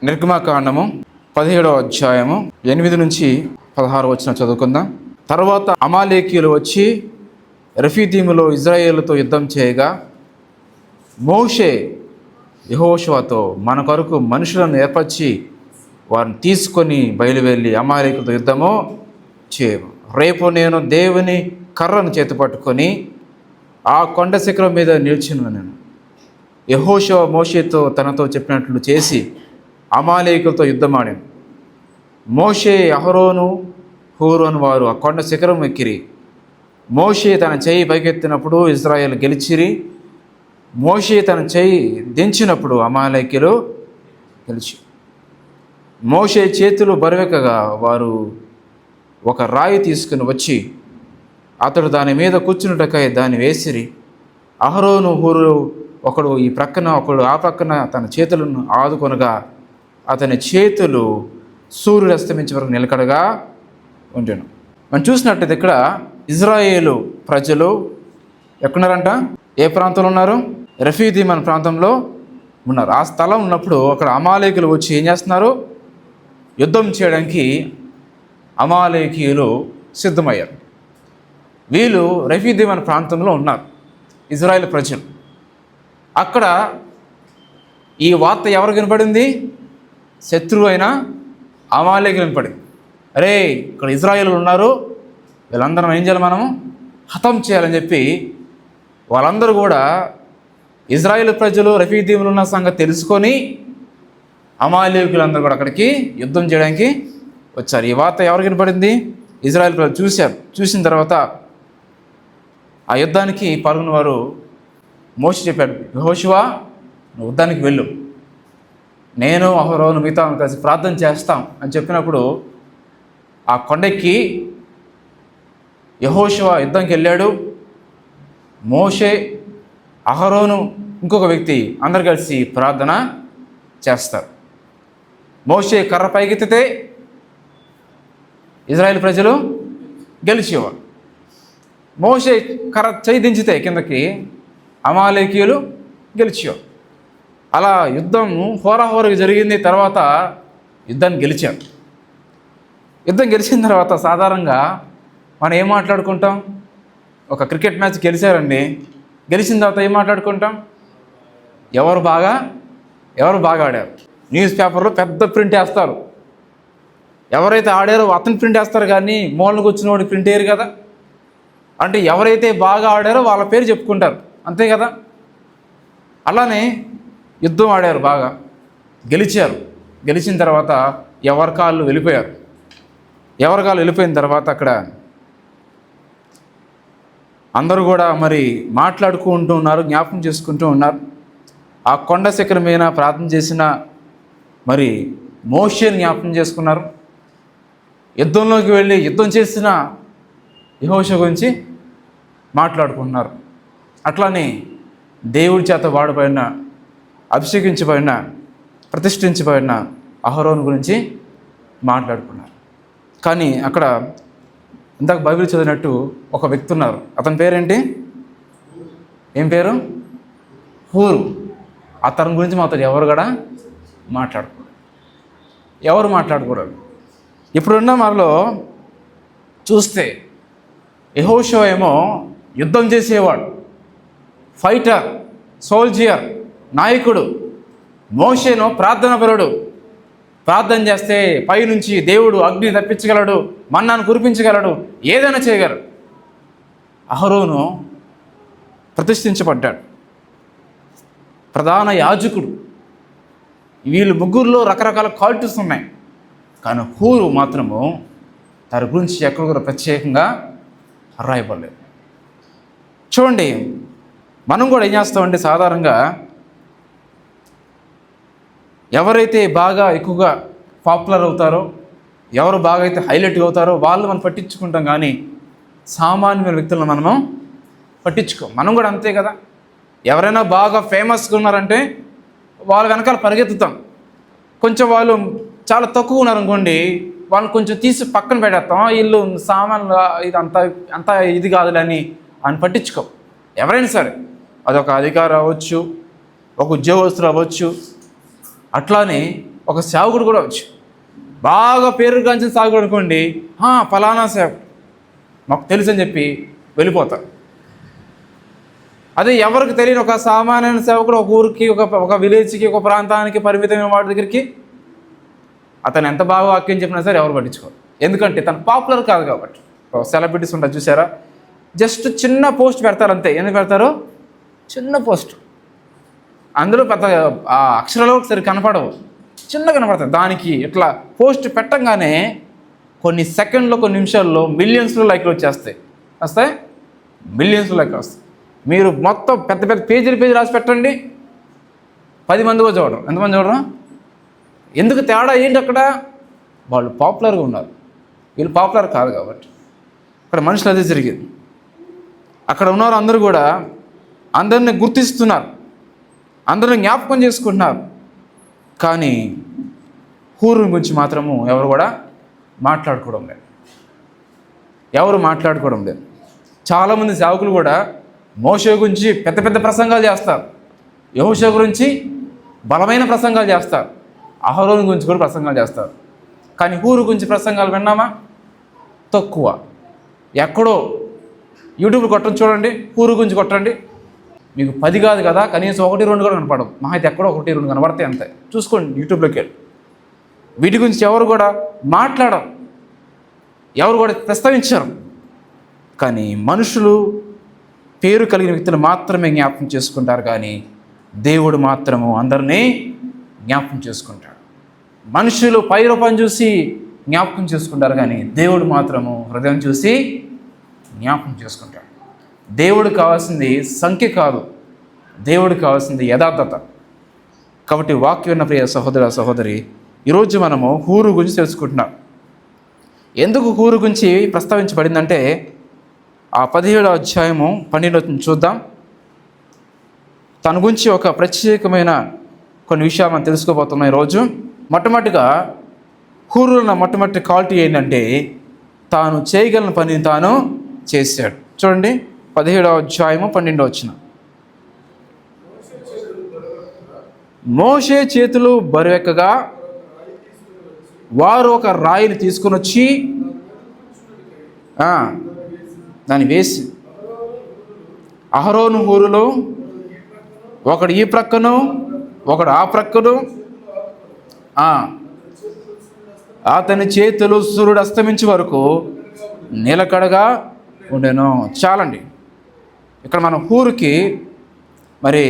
నిర్గమకాండము 17వ అధ్యాయము 8 నుంచి 16 వచనం చదువుకుందాం. తర్వాత అమాలేకీయులు వచ్చి రెఫీదీములో ఇజ్రాయేలుతో యుద్ధం చేయగా మోషే యెహోషువతో మన కొరకు మనుషులను ఏర్పరిచి వారిని తీసుకొని బయలువెళ్ళి అమాలేకీయులతో యుద్ధము చేయము. రేపు నేను దేవుని కర్రను చేతి పట్టుకొని ఆ కొండ శిఖరం మీద నిలిచినాను. యెహోషువ మోషేతో తనతో చెప్పినట్లు చేసి అమాలేకులతో యుద్ధమాడాను. మోషే, అహరోను, హూరు అని వారు ఆ కొండ శిఖరం ఎక్కిరి. మోషే తన చెయ్యి పైకెత్తినప్పుడు ఇజ్రాయేల్ గెలిచిరి. మోషే తన చెయ్యి దించినప్పుడు అమాలేకీయులు గెలిచి. మోషే చేతులు బరువెక్కగా వారు ఒక రాయి తీసుకుని వచ్చి అతడు దాని మీద కూర్చున్నటకై దాన్ని వేసిరి. అహరోను, హూరు ఒకడు ఈ ప్రక్కన ఒకడు ఆ ప్రక్కన తన చేతులను ఆదుకొనగా అతని చేతులు సూర్యుడు అస్తమించే వరకు నిలకడగా ఉండెను. మనం చూసినట్టయితే ఇక్కడ ఇజ్రాయేలు ప్రజలు ఎక్కడున్నారంట? ఏ ప్రాంతంలో ఉన్నారు? రెఫీదీం అనే ప్రాంతంలో ఉన్నారు. ఆ స్థలం ఉన్నప్పుడు అక్కడ అమాలేకీయులు వచ్చి ఏం చేస్తున్నారు? యుద్ధం చేయడానికి అమాలేకీయులు సిద్ధమయ్యారు. వీళ్ళు రెఫీదీం అనే ప్రాంతంలో ఉన్నారు, ఇజ్రాయేల్ ప్రజలు. అక్కడ ఈ వార్త ఎవరు వినపడింది? శత్రువు అయిన అమాలేకీయులు వినపడింది. అరే, ఇక్కడ ఇజ్రాయేలు ఉన్నారు, వీళ్ళందరం ఏం చేయాలి? మనము హతం చేయాలని చెప్పి వాళ్ళందరూ కూడా ఇజ్రాయేల్ ప్రజలు రెఫీదీములు ఉన్న సంగతి తెలుసుకొని అమాలేకీయులందరూ కూడా అక్కడికి యుద్ధం చేయడానికి వచ్చారు. ఈ వార్త ఎవరు వినపడింది? ఇజ్రాయేల్ ప్రజలు చూశారు. చూసిన తర్వాత ఆ యుద్ధానికి పాల్గొన్న వారు మోషే చెప్పాడు, యెహోషువా నువ్వు యుద్ధానికి వెళ్ళు, నేను అహరోను మిగతా కలిసి ప్రార్థన చేస్తాం అని చెప్పినప్పుడు ఆ కొండెక్కి యెహోషువా యుద్ధంకి వెళ్ళాడు. మోషే, అహరోను, ఇంకొక వ్యక్తి అందరు కలిసి ప్రార్థన చేస్తారు. మోషే కర్ర పైకెత్తితే ఇజ్రాయేల్ ప్రజలు గెలిచేవారు. మోషే కర్ర చేయి దించితే కిందకి అమాలేకీయులు గెలిచారు. అలా యుద్ధం హోరాహోరకు జరిగింది. తర్వాత యుద్ధాన్ని గెలిచారు. యుద్ధం గెలిచిన తర్వాత సాధారణంగా మనం ఏం మాట్లాడుకుంటాం? ఒక క్రికెట్ మ్యాచ్ గెలిచారండి, గెలిచిన తర్వాత ఏం మాట్లాడుకుంటాం? ఎవరు బాగా ఆడారు. న్యూస్ పేపర్లో పెద్ద ప్రింట్ వేస్తారు. ఎవరైతే ఆడారో అతని ప్రింట్ వేస్తారు, కానీ మూలకు వచ్చిన వాడికి ప్రింట్ వేయరు కదా. అంటే ఎవరైతే బాగా ఆడారో వాళ్ళ పేరు చెప్పుకుంటారు, అంతే కదా. అలానే యుద్ధం ఆడారు, బాగా గెలిచారు. గెలిచిన తర్వాత ఎవరి కాళ్ళు వెళ్ళిపోయారు. ఎవరి కాళ్ళు వెళ్ళిపోయిన తర్వాత అక్కడ అందరూ కూడా మరి మాట్లాడుకుంటూ ఉన్నారు, జ్ఞాపకం చేసుకుంటూ ఉన్నారు. ఆ కొండ శిఖరం మీద ప్రార్థన చేసిన మరి మోషేని జ్ఞాపకం చేసుకున్నారు. యుద్ధంలోకి వెళ్ళి యుద్ధం చేసిన యెహోషువ గురించి మాట్లాడుకుంటున్నారు. అట్లానే దేవుడి చేత వాడబడిన, అభిషేకించబడిన, ప్రతిష్ఠించబడిన అహరోను గురించి మాట్లాడుకున్నారు. కానీ అక్కడ ఇందాక బైబిల్ చదివినట్టు ఒక వ్యక్తి ఉన్నారు. అతని పేరేంటి? ఏం పేరు? హూరు. అతని గురించి మాత్రం ఎవరు కూడా మాట్లాడకూడదు. ఇప్పుడున్న మనలో చూస్తే యెహోషువ ఏమో యుద్ధం చేసేవాడు, ఫైటర్, సోల్జియర్, నాయకుడు. మోషేను ప్రార్థనాపరుడు. ప్రార్థన చేస్తే పైనుంచి దేవుడు అగ్ని తప్పించగలడు, మన్నాను కురిపించగలడు, ఏదైనా చేయగలడు. అహరోను ప్రతిష్ఠించబడ్డాడు, ప్రధాన యాజకుడు. వీళ్ళు ముగ్గురులో రకరకాల క్వాలిటీస్ ఉన్నాయి. కానీ హూరు మాత్రము దాని గురించి ఎక్కడ కూడా ప్రత్యేకంగా రాయబడలేదు. చూడండి, మనం కూడా ఏం చేస్తామంటే సాధారణంగా ఎవరైతే బాగా ఎక్కువగా పాపులర్ అవుతారో, ఎవరు బాగా అయితే హైలైట్ అవుతారో వాళ్ళు మనం పట్టించుకుంటాం, కానీ సామాన్యమైన వ్యక్తులను మనము పట్టించుకోం. మనం కూడా అంతే కదా. ఎవరైనా బాగా ఫేమస్గా ఉన్నారంటే వాళ్ళ వెనకాల పరిగెత్తుతాం. కొంచెం వాళ్ళు చాలా తక్కువ ఉన్నారనుకోండి, వాళ్ళని కొంచెం తీసి పక్కన పెట్టేస్తాం. వీళ్ళు సామాన్యులు, ఇది అంత ఇది కాదులని అని పట్టించుకోం. ఎవరైనా సరే, అదొక అధికారం అవ్వచ్చు, ఒక ఉద్యోగస్తులు అవ్వచ్చు. అట్లానే ఒక సేవకుడు కూడా వచ్చు, బాగా పేరుగాంచిన సేవకుడు అనుకోండి, ఫలానా సేవకుడు మాకు తెలుసు అని చెప్పి వెళ్ళిపోతారు. అదే ఎవరికి తెలియని ఒక సామాన్య సేవకుడు ఒక ఊరికి, ఒక విలేజ్కి, ఒక ప్రాంతానికి పరిమితమైన వాడి దగ్గరికి అతను ఎంత బాగా వాక్యం చెప్పినా సరే ఎవరు పట్టించుకోరు. ఎందుకంటే తను పాపులర్ కాదు కాబట్టి. సెలబ్రిటీస్ ఉంటారు చూసారా, జస్ట్ చిన్న పోస్ట్ పెడతారు అంతే. ఎందుకు పెడతారు? చిన్న పోస్ట్, అందులో పెద్ద అక్షరాలు ఒకసారి కనపడవు, చిన్న కనపడతాయి. దానికి ఇట్లా పోస్ట్ పెట్టంగానే కొన్ని సెకండ్లో, కొన్ని నిమిషాల్లో మిలియన్స్లో లైక్లు వస్తాయి, మిలియన్స్లో లైక్లు వస్తాయి. మీరు మొత్తం పెద్ద పెద్ద పేజీలు రాసి పెట్టండి, 10 మంది కూడా చూడరు. ఎంతమంది చూడరు? ఎందుకు? తేడా ఏంటి అక్కడ? వాళ్ళు పాపులర్గా ఉన్నారు, వీళ్ళు పాపులర్ కాదు కాబట్టి. అక్కడ మనుషులు అదే జరిగింది. అక్కడ ఉన్నవారు అందరూ కూడా అందరిని గుర్తిస్తున్నారు, అందరిని జ్ఞాపకం చేసుకుంటున్నారు. కానీ హూరు గురించి మాత్రము ఎవరు కూడా మాట్లాడుకోవడం లేదు. చాలామంది సేవకులు కూడా మోషే గురించి పెద్ద పెద్ద ప్రసంగాలు చేస్తారు, యెహోషువ గురించి బలమైన ప్రసంగాలు చేస్తారు, అహరోను గురించి కూడా ప్రసంగాలు చేస్తారు. కానీ హూరు గురించి ప్రసంగాలు విన్నామా? తక్కువ. ఎక్కడో యూట్యూబ్లో కొట్టండి, చూడండి, హూరు గురించి కొట్టండి, మీకు 10 కాదు కదా, కనీసం 1-2 కూడా కనపడవు. మహా అయితే ఎక్కడో 1-2 కనపడతాయి అంతే. చూసుకోండి యూట్యూబ్లోకి వెళ్ళి. వీటి గురించి ఎవరు కూడా మాట్లాడరు, ఎవరు కూడా ప్రస్తావించరు. కానీ మనుషులు, పేరు కలిగిన వ్యక్తులు మాత్రమే జ్ఞాపకం చేసుకుంటారు, కానీ దేవుడు మాత్రము అందరినీ జ్ఞాపకం చేసుకుంటాడు. మనుషులు పై రూపం చూసి జ్ఞాపకం చేసుకుంటారు, కానీ దేవుడు మాత్రము హృదయం చూసి జ్ఞాపకం చేసుకుంటాడు. దేవుడు కావాల్సింది సంఖ్య కాదు, దేవుడు కావాల్సింది యథార్థత. కాబట్టి వాక్యం ఉన్న ప్రియ సహోదర సహోదరి, ఈరోజు మనము హూరు గురించి తెలుసుకుంటున్నాం. ఎందుకు హూరు గురించి ప్రస్తావించబడిందంటే ఆ 17వ అధ్యాయము 12 చూద్దాం. తన గురించి ఒక ప్రత్యేకమైన కొన్ని విషయాలు మనం తెలుసుకోబోతున్నాం ఈరోజు. మొట్టమొదటిగా హూరులో ఉన్న మొట్టమొదటి క్వాలిటీ ఏంటంటే తాను చేయగలిగిన పనిని తాను చేశాడు. చూడండి 17వ అధ్యాయము 12 మోషే చేతులు బరువెక్కగా వారు ఒక రాయిని తీసుకుని వచ్చి దాన్ని వేసి, అహరోను హూరులో ఒకడు ఈ ప్రక్కను, ఒకడు ఆ ప్రక్కను, అతని చేతులు సూర్యుడు అస్తమించే వరకు నిలకడగా ఉండెను. చాలండి. ఇక్కడ మన హూరుకి మరి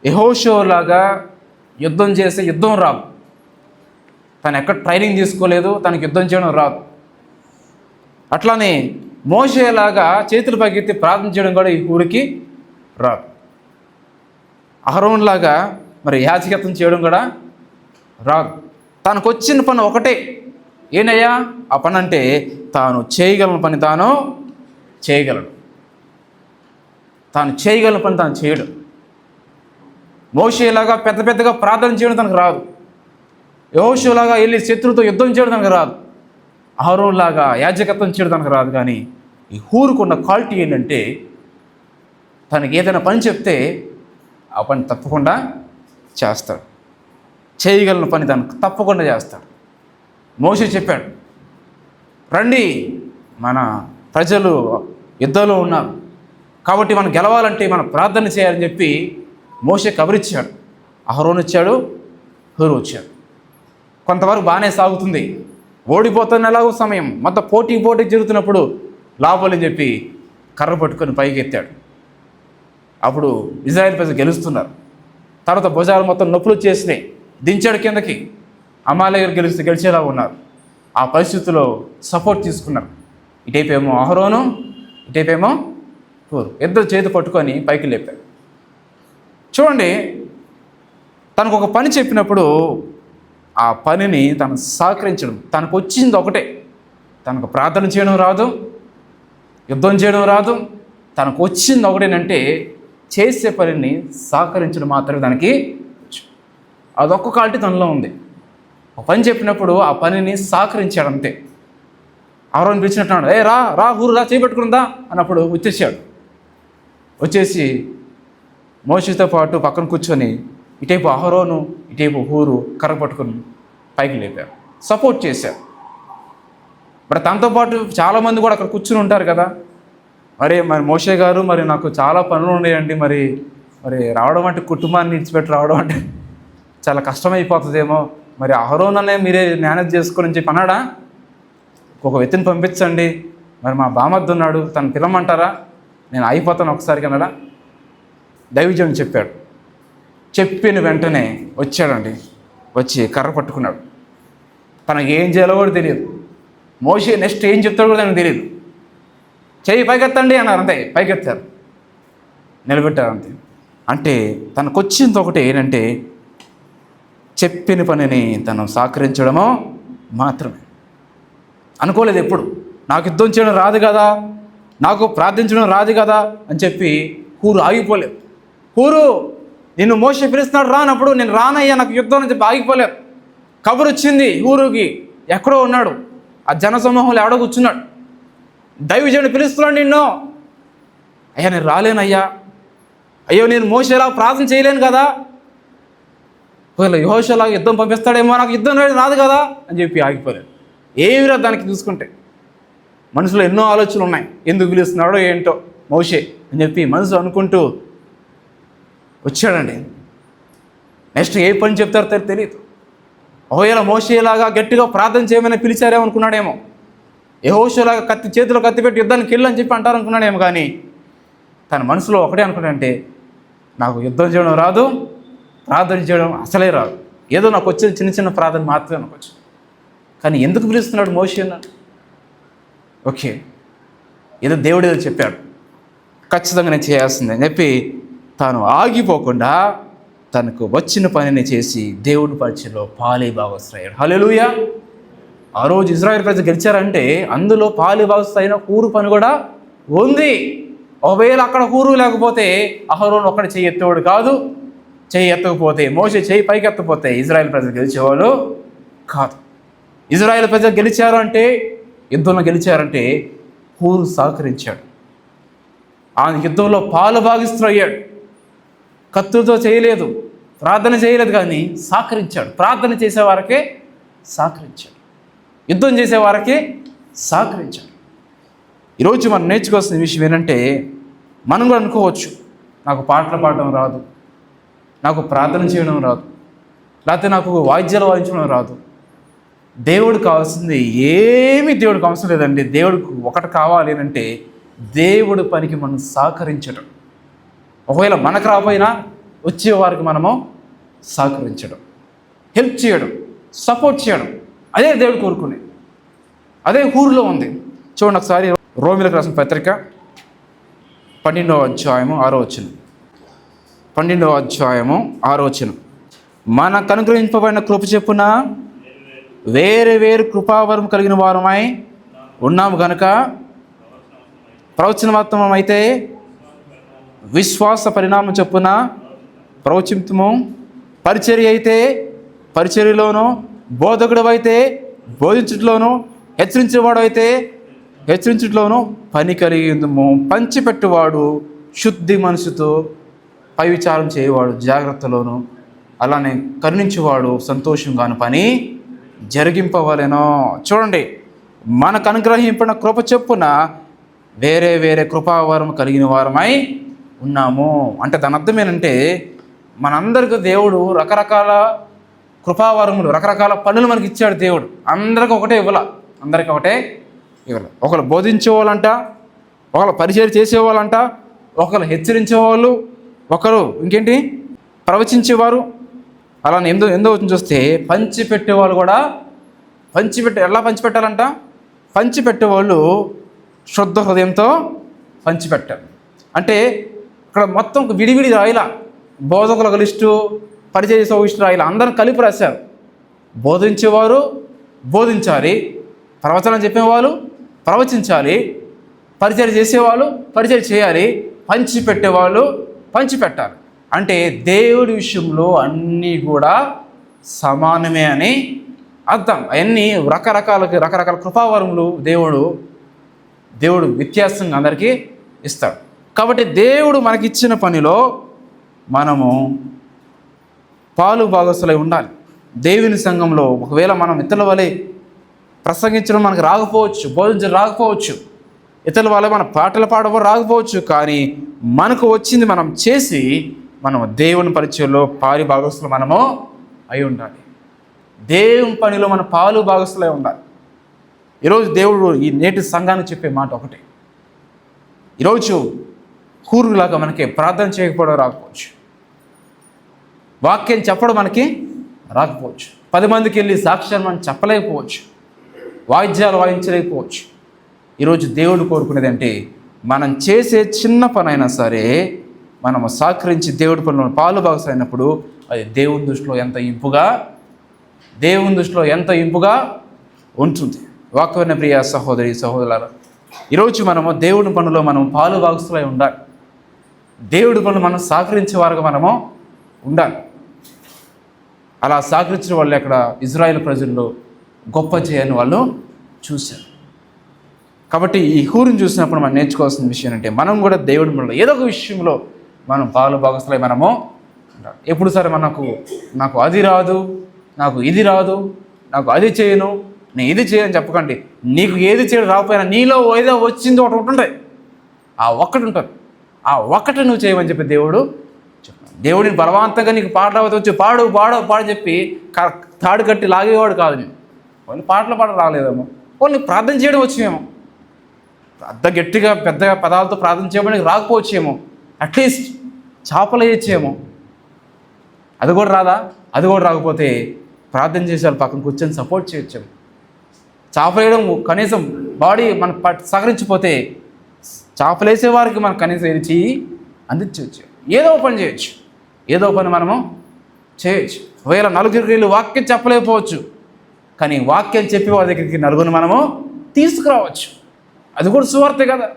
యెహోషువ లాగా యుద్ధం చేసే యుద్ధం రాదు. తను ఎక్కడ ట్రైనింగ్ తీసుకోలేదు, తనకి యుద్ధం చేయడం రాదు. అట్లానే మోషేలాగా చేతులు పైకెత్తి ప్రార్థన చేయడం కూడా ఈ హూరుకి రాదు. అహరోన్ లాగా మరి యాజకత్వం చేయడం కూడా రాదు. తనకు వచ్చిన పని ఒకటే, ఏనయ్యా ఆ పని అంటే తాను చేయగలిగిన పని తాను చేయగలడు, తాను చేయగలిగిన పని తాను చేయడు. మోషేలాగా పెద్ద పెద్దగా ప్రార్థన చేయడం తనకు రాదు, యెహోషువలాగా వెళ్ళి శత్రువుతో యుద్ధం చేయడం తనకు రాదు, అహరోన్లాగా యాజకత్వం చేయడం తనకు రాదు. కానీ ఈ హూరుకున్న క్వాలిటీ ఏంటంటే తనకి ఏదైనా పని చెప్తే ఆ పని తప్పకుండా చేస్తాడు, చేయగలిగిన పని తనకు తప్పకుండా చేస్తాడు. మోషే చెప్పాడు, రండి మన ప్రజలు యుద్ధంలో ఉన్నారు కాబట్టి మనం గెలవాలంటే మనం ప్రార్థన చేయాలని చెప్పి మోషే కబురిచ్చాడు. అహరోను వచ్చాడు, హూరు వచ్చాడు. కొంతవరకు బాగానే సాగుతుంది, ఓడిపోతున్న ఎలాగో సమయం మొత్తం పోటీ జరుగుతున్నప్పుడు లోపలని చెప్పి కర్ర పట్టుకొని పైకి ఎత్తాడు. అప్పుడు ఇజ్రాయేల్ ప్రజలు గెలుస్తున్నారు. తర్వాత భుజాలు మొత్తం నొప్పులు వచ్చేసినాయి, దించాడు కిందకి. అమాలేయులు గెలిచేలా ఉన్నారు. ఆ పరిస్థితుల్లో సపోర్ట్ తీసుకున్నారు. ఇటైపేమో అహరోను, ఇటైపేమో హూరు, ఇద్దరు చేతి పట్టుకొని పైకి లేపారు. చూడండి, తనకు ఒక పని చెప్పినప్పుడు ఆ పనిని తను సహకరించడం. తనకు వచ్చింది ఒకటే, తనకు ప్రార్థన చేయడం రాదు, యుద్ధం చేయడం రాదు. తనకు వచ్చింది ఒకటేనంటే చేసే పనిని సహకరించడం మాత్రమే దానికి. అదొక్క క్వాలిటీ తనలో ఉంది. ఒక పని చెప్పినప్పుడు ఆ పనిని సహకరించాడు అంతే. అహరోను పిలిచినట్టున్నాడు, ఏ రా రా హూరు రా, చేపెట్టుకుందా అన్నప్పుడు వచ్చేసాడు. వచ్చేసి మోషేతో పాటు పక్కన కూర్చొని ఇటైపు అహరోను, ఇటేపు హూరు కర్ర పట్టుకుని పైకి లేపారు, సపోర్ట్ చేశారు. మరి తనతో పాటు చాలామంది కూడా అక్కడ కూర్చుని ఉంటారు కదా. మరి మోషే గారు, మరి నాకు చాలా పనులు ఉన్నాయండి, మరి రావడం అంటే కుటుంబాన్ని ఇచ్చిపెట్టి రావడం అంటే చాలా కష్టమైపోతుందేమో, మరి అహరోననే మీరే మేనేజ్ చేసుకొని చెప్పి అన్నాడా? ఒక వ్యక్తిని పంపించండి, మరి మా బామర్ది ఉన్నాడు, తను పిలవమంటారా, నేను అయిపోతాను ఒకసారికి అన్నాడా? దైవజనుడు చెప్పాడు. చెప్పిన వెంటనే వచ్చాడండి. వచ్చి కర్ర పట్టుకున్నాడు. తనకి ఏం చేయాలో కూడా తెలియదు. మోషే నెక్స్ట్ ఏం చెప్తాడో కూడా తనకు తెలియదు. చెయ్యి పైకెత్తండి అన్నారు, అంతే. పైకెత్తారు, నిలబెట్టారు, అంతే. అంటే తనకు వచ్చింది ఒకటి ఏంటంటే చెప్పిన పనిని తను సహకరించడమో మాత్రమే. అనుకోలేదు ఎప్పుడు, నాకు యుద్ధం చేయడం రాదు కదా, నాకు ప్రార్థించడం రాదు కదా అని చెప్పి హూరు ఆగిపోలేదు. హూరు నిన్ను మోషే పిలుస్తున్నాడు రానప్పుడు నేను రానయ్యా, నాకు యుద్ధం అని చెప్పి ఆగిపోలేదు. కబురు వచ్చింది హూరుకి, ఎక్కడో ఉన్నాడు, ఆ జనసమూహంలో ఎవడో కూర్చున్నాడు. దైవజనుడు పిలుస్తున్నాడు నిన్ను. అయ్యా నేను రాలేనయ్యా, అయ్యో నేను మోషేలా ప్రార్థన చేయలేను కదా, ఒకవేళ యెహోషువలాగా యుద్ధం పంపిస్తాడేమో, నాకు యుద్ధం రాదు కదా అని చెప్పి ఆగిపోలేదు. ఏమి రాదు దానికి. చూసుకుంటే మనసులో ఎన్నో ఆలోచనలు ఉన్నాయి, ఎందుకు పిలుస్తున్నాడో ఏంటో మోషే అని చెప్పి మనసు అనుకుంటూ వచ్చాడండి. నెక్స్ట్ ఏ పని చెప్తారో తెలియదు. ఒకవేళ మోషేలాగా గట్టిగా ప్రార్థన చేయమని పిలిచారేమో అనుకున్నాడేమో, యెహోషువలాగా చేతిలో కత్తి పెట్టి యుద్ధానికి వెళ్ళు అని చెప్పి అంటారు అనుకున్నాడేమో. కానీ తన మనసులో ఒకటే అనుకున్నాడంటే, నాకు యుద్ధం చేయడం రాదు, ప్రార్థన చేయడం అసలే రాదు, ఏదో నాకు వచ్చిన చిన్న చిన్న ప్రార్థన మాత్రమే అనుకోవచ్చు. కానీ ఎందుకు పిలుస్తున్నాడు మోషే అన్నాడు? ఓకే, ఏదో దేవుడు ఏదో చెప్పాడు, ఖచ్చితంగా నేను చేయాల్సిందే అని చెప్పి తాను ఆగిపోకుండా తనకు వచ్చిన పనిని చేసి దేవుడి పరిచయంలో పాలి భాగస్థుడయ్యాడు. హల్లెలూయా. ఆ రోజు ఇశ్రాయేలు ప్రజలు గెలిచారంటే అందులో పాలి భాగస్థుడైన హూరు పని కూడా ఉంది. ఒకవేళ అక్కడ హూరు లేకపోతే అహరోను ఒక్కడ చెయ్యి ఎత్తేవాడు కాదు. చెయ్యి ఎత్తకపోతే, మోషే చెయ్యి పైకి ఎత్తకపోతే ఇశ్రాయేలు ప్రజలు గెలిచేవాళ్ళు కాదు. ఇశ్రాయేలు ప్రజలు గెలిచారు అంటే, యుద్ధంలో గెలిచారంటే హూరు సహకరించాడు. ఆ యుద్ధంలో పాలు భాగస్థుడయ్యాడు. కత్తులతో చేయలేదు, ప్రార్థన చేయలేదు, కానీ సహకరించాడు. ప్రార్థన చేసేవారికే సహకరించాడు, యుద్ధం చేసేవారికే సహకరించాడు. ఈరోజు మనం నేర్చుకోవాల్సిన విషయం ఏంటంటే, మనం కూడా అనుకోవచ్చు, నాకు పాటలు పాడడం రాదు, నాకు ప్రార్థన చేయడం రాదు, లేకపోతే నాకు వాయిద్యాలు వాయించడం రాదు. దేవుడికి కావాల్సింది ఏమీ దేవుడికి అవసరం లేదండి. దేవుడికి ఒకటి కావాలి అంటే దేవుడి పనికి మనం సహకరించడం. ఒకవేళ మనకు రాకపోయినా వచ్చేవారికి మనము సహకరించడం, హెల్ప్ చేయడం, సపోర్ట్ చేయడం, అదే దేవుడు కోరుకునేది. అదే హూరులో ఉంది. చూడండి ఒకసారి రోమీయులకు రాసిన పత్రిక 12వ అధ్యాయము 6వ వచనం. 12వ అధ్యాయము 6వ వచనం. మనకు అనుగ్రహింపబడిన కృప చొప్పున వేరే వేరు కృపావరం కలిగిన వారమై ఉన్నాము గనుక ప్రవచనవాత్మం అయితే విశ్వాస పరిణామం చొప్పున ప్రవచింతుము, పరిచర్య అయితే పరిచర్యలోను, బోధకుడు అయితే బోధించుట్లోను, హెచ్చరించేవాడు అయితే హెచ్చరించుట్లోను పని కలిగి ఉందము. పంచిపెట్టువాడు శుద్ధి మనసుతో పై విచారం చేయవాడు జాగ్రత్తలోను, అలానే కరుణించేవాడు సంతోషంగాను పని జరిగింపవలెనో. చూడండి, మనకు అనుగ్రహింపడిన కృప చొప్పున వేరే వేరే కృపావరం కలిగిన వారమై ఉన్నాము. అంటే దాని అర్థం ఏంటంటే, మనందరికీ దేవుడు రకరకాల కృపావరములు, రకరకాల పనులు మనకి ఇచ్చాడు దేవుడు. అందరికీ ఒకటే ఇవ్వాల, అందరికీ ఒకటే ఇవ్వాలి. ఒకరు బోధించేవాళ్ళంట, ఒకరు పరిచయం చేసేవాళ్ళంట, ఒకరు హెచ్చరించేవాళ్ళు, ఒకరు ఇంకేంటి ప్రవచించేవారు. అలానే ఎందో చూస్తే పంచిపెట్టేవాళ్ళు కూడా ఎలా పంచిపెట్టాలంట? పంచిపెట్టేవాళ్ళు శుద్ధ హృదయంతో పంచిపెట్టారు. అంటే ఇక్కడ మొత్తం విడివిడి రాయిలా, బోధకులకు లిస్టు, పరిచయం చేసే లిస్టు రాయిలా, అందరం కలిపి రాశారు. బోధించేవారు బోధించాలి, ప్రవచనం చెప్పేవాళ్ళు ప్రవచించాలి, పరిచయం చేసేవాళ్ళు పరిచయం చేయాలి, పంచిపెట్టేవాళ్ళు పంచిపెట్టాలి. అంటే దేవుడి విషయంలో అన్నీ కూడా సమానమే అని అర్థం. అవన్నీ రకరకాల కృపావరములు దేవుడు వ్యత్యాసంగా అందరికీ ఇస్తాడు. కాబట్టి దేవుడు మనకిచ్చిన పనిలో మనము పాలు భాగస్తులై ఉండాలి. దేవుని సంఘంలో ఒకవేళ మనం ఇతరుల వలె ప్రసంగించడం మనకు రాకపోవచ్చు, బోధించడం రాకపోవచ్చు, ఇతరుల వల్ల మన పాటలు పాడడం రాకపోవచ్చు, కానీ మనకు వచ్చింది మనం చేసి మనం దేవుని పరిచయంలో పాలు భాగస్తులు మనము అయి ఉండాలి. దేవుని పనిలో మన పాలు భాగస్తులై ఉండాలి. ఈరోజు దేవుడు ఈ నేటి సంఘానికి చెప్పే మాట ఒకటే. ఈరోజు కూరులాగా మనకి ప్రార్థన చేయకపోవడం రాకపోవచ్చు, వాక్యం చెప్పడం మనకి రాకపోవచ్చు, 10 మందికి వెళ్ళి సాక్ష్యాన్ని మనం చెప్పలేకపోవచ్చు, వాయిద్యాలు వాయించలేకపోవచ్చు. ఈరోజు దేవుడు కోరుకునేది అంటే మనం చేసే చిన్న పని అయినా సరే మనము సహకరించి దేవుడి పనిలో పాలు భాగమైనప్పుడు అది దేవుని దృష్టిలో ఎంత ఇంపుగా ఉంటుంది. వాక్యమైన ప్రియ సహోదరి సహోదరులారా, ఈరోజు మనము దేవుడి పనిలో మనం పాలు భాగస్తులై ఉండాలి. దేవుడి పనులు మనం సహకరించే వారుగా మనము ఉండాలి. అలా సహకరించిన వాళ్ళు అక్కడ ఇజ్రాయేల్ ప్రజల్లో గొప్ప చేయని వాళ్ళు చూశారు. కాబట్టి ఈ హూరుని చూసినప్పుడు మనం నేర్చుకోవాల్సిన విషయం అంటే మనం కూడా దేవుడి పనులు ఏదో ఒక విషయంలో మనం పాలు భాగస్తులై మనము ఉండాలి. ఎప్పుడు సరే నాకు అది రాదు, నాకు ఇది రాదు, నాకు అది చేయను, నేను ఇది చేయని చెప్పకండి. నీకు ఏది చేయడం రాకపోయినా నీలో ఏదో వచ్చింది ఒకటి ఉంటుంది, ఆ ఒక్కటి ఉంటుంది, ఆ ఒక్కటి నువ్వు చేయమని చెప్పి దేవుడు చెప్పాడు. దేవుడిని బలవంతంగా నీకు పాటలు వచ్చి పాడు చెప్పి తాడు కట్టి లాగేవాడు కాదు. నేను వాళ్ళు పాటలు రాలేదేమో, వాళ్ళు ప్రార్థన చేయడం వచ్చేమో, పెద్ద గట్టిగా పెద్దగా పదాలతో ప్రార్థన చేయడానికి రాకపోవచ్చేమో, అట్లీస్ట్ చేపలు వేయచ్చేమో, అది కూడా రాదా? అది కూడా రాకపోతే ప్రార్థన చేసే వాళ్ళు పక్కన కూర్చొని సపోర్ట్ చేయొచ్చేమో. చేపలేయడం కనీసం బాడీ మనకు సహకరించిపోతే చేపలేసే వారికి మనం కనీసం ఏది చెయ్యి అందించవచ్చు, ఏదో పని చేయొచ్చు, ఏదో పని మనము చేయొచ్చు. ఒకవేళ నలుగురికి వాక్యం చెప్పలేకపోవచ్చు, కానీ వాక్యం చెప్పి వారి దగ్గరికి నలుగురిని మనము తీసుకురావచ్చు. అది కూడా సువార్తే కదా,